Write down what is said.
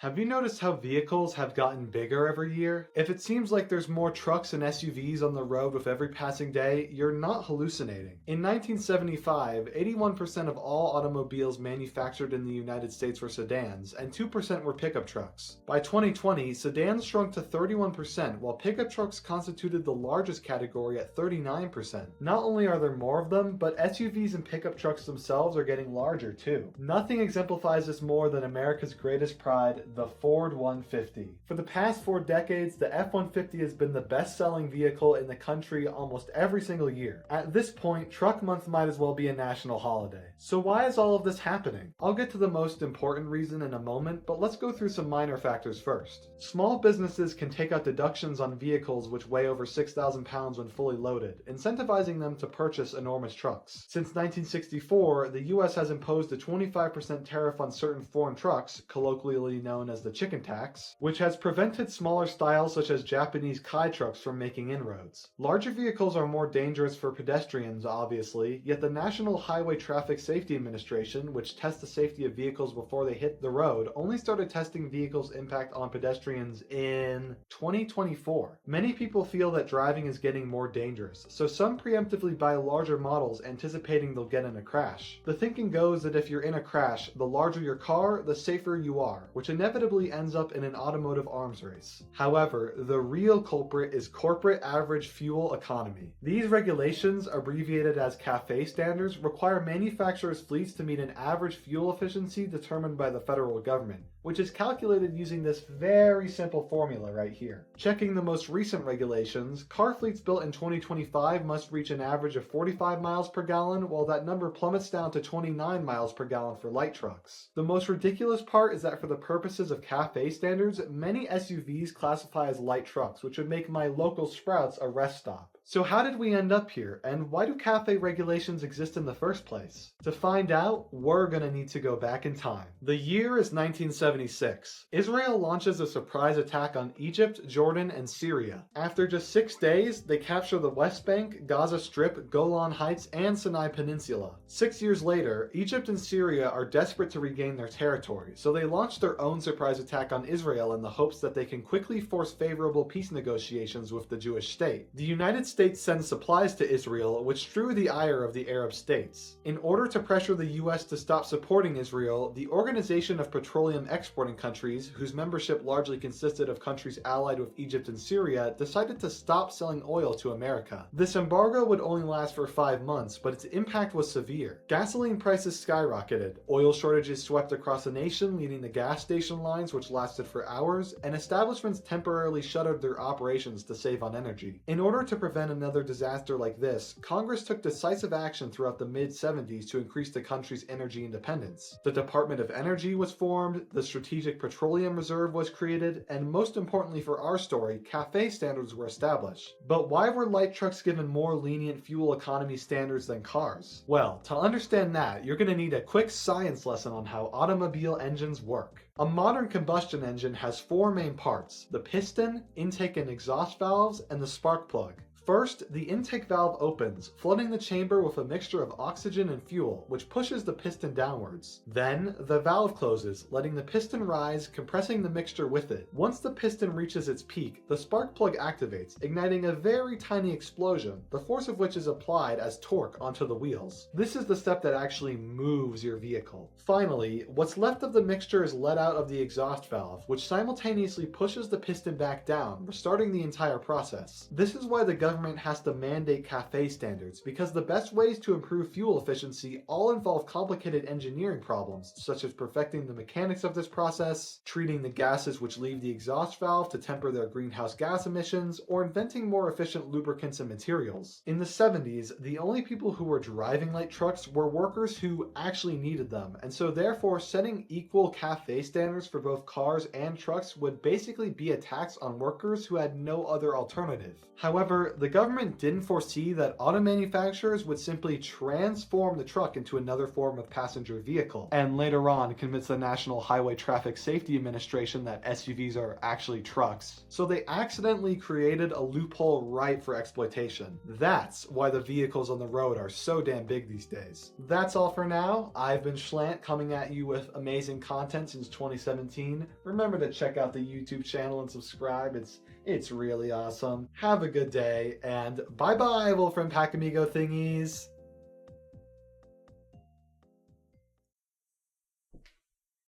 Have you noticed how vehicles have gotten bigger every year? If it seems like there's more trucks and SUVs on the road with every passing day, you're not hallucinating. In 1975, 81% of all automobiles manufactured in the United States were sedans, and 2% were pickup trucks. By 2020, sedans shrunk to 31%, while pickup trucks constituted the largest category at 39%. Not only are there more of them, but SUVs and pickup trucks themselves are getting larger too. Nothing exemplifies this more than America's greatest pride, the Ford 150. For the past 4 decades, the F-150 has been the best-selling vehicle in the country almost every single year. At this point, Truck Month might as well be a national holiday. So why is all of this happening? I'll get to the most important reason in a moment, but let's go through some minor factors first. Small businesses can take out deductions on vehicles which weigh over 6,000 pounds when fully loaded, incentivizing them to purchase enormous trucks. Since 1964, the US has imposed a 25% tariff on certain foreign trucks, colloquially known as the chicken tax, which has prevented smaller styles such as Japanese Kai trucks from making inroads. Larger vehicles are more dangerous for pedestrians, obviously, yet the National Highway Traffic Safety Administration, which tests the safety of vehicles before they hit the road, only started testing vehicles' impact on pedestrians in 2024. Many people feel that driving is getting more dangerous, so some preemptively buy larger models anticipating they'll get in a crash. The thinking goes that if you're in a crash, the larger your car, the safer you are, which inevitably ends up in an automotive arms race. However, the real culprit is corporate average fuel economy. These regulations, abbreviated as CAFE standards, require manufacturers' fleets to meet an average fuel efficiency determined by the federal government, which is calculated using this very simple formula right here. Checking the most recent regulations, car fleets built in 2025 must reach an average of 45 miles per gallon, while that number plummets down to 29 miles per gallon for light trucks. The most ridiculous part is that for the purposes of CAFE standards, many SUVs classify as light trucks, which would make my local Sprouts a rest stop. So how did we end up here, and why do CAFE regulations exist in the first place? To find out, we're gonna need to go back in time. The year is 1976. Israel launches a surprise attack on Egypt, Jordan, and Syria. After just 6 days, they capture the West Bank, Gaza Strip, Golan Heights, and Sinai Peninsula. 6 years later, Egypt and Syria are desperate to regain their territory, so they launch their own surprise attack on Israel in the hopes that they can quickly force favorable peace negotiations with the Jewish state. The United States sends supplies to Israel, which drew the ire of the Arab states. In order to pressure the US to stop supporting Israel, the Organization of Petroleum Exporting Countries, whose membership largely consisted of countries allied with Egypt and Syria, decided to stop selling oil to America. This embargo would only last for 5 months, but its impact was severe. Gasoline prices skyrocketed, oil shortages swept across the nation, leading to gas station lines which lasted for hours, and establishments temporarily shuttered their operations to save on energy. In order to prevent another disaster like this, Congress took decisive action throughout the mid-70s to increase the country's energy independence. The Department of Energy was formed, the Strategic Petroleum Reserve was created, and most importantly for our story, CAFE standards were established. But why were light trucks given more lenient fuel economy standards than cars? Well, to understand that, you're going to need a quick science lesson on how automobile engines work. A modern combustion engine has 4 main parts: the piston, intake and exhaust valves, and the spark plug. First, the intake valve opens, flooding the chamber with a mixture of oxygen and fuel, which pushes the piston downwards. Then, the valve closes, letting the piston rise, compressing the mixture with it. Once the piston reaches its peak, the spark plug activates, igniting a very tiny explosion, the force of which is applied as torque onto the wheels. This is the step that actually moves your vehicle. Finally, what's left of the mixture is let out of the exhaust valve, which simultaneously pushes the piston back down, restarting the entire process. This is why the government has to mandate CAFE standards, because the best ways to improve fuel efficiency all involve complicated engineering problems, such as perfecting the mechanics of this process, treating the gases which leave the exhaust valve to temper their greenhouse gas emissions, or inventing more efficient lubricants and materials. In the 70s, the only people who were driving light trucks were workers who actually needed them, and so therefore setting equal CAFE standards for both cars and trucks would basically be a tax on workers who had no other alternative. However, the The government didn't foresee that auto manufacturers would simply transform the truck into another form of passenger vehicle, and later on convince the National Highway Traffic Safety Administration that SUVs are actually trucks. So they accidentally created a loophole ripe for exploitation. That's why the vehicles on the road are so damn big these days. That's all for now. I've been Shlant, coming at you with amazing content since 2017. Remember to check out the YouTube channel and subscribe. It's really awesome. Have a good day, and bye-bye, Wolfram Pack Amigo thingies!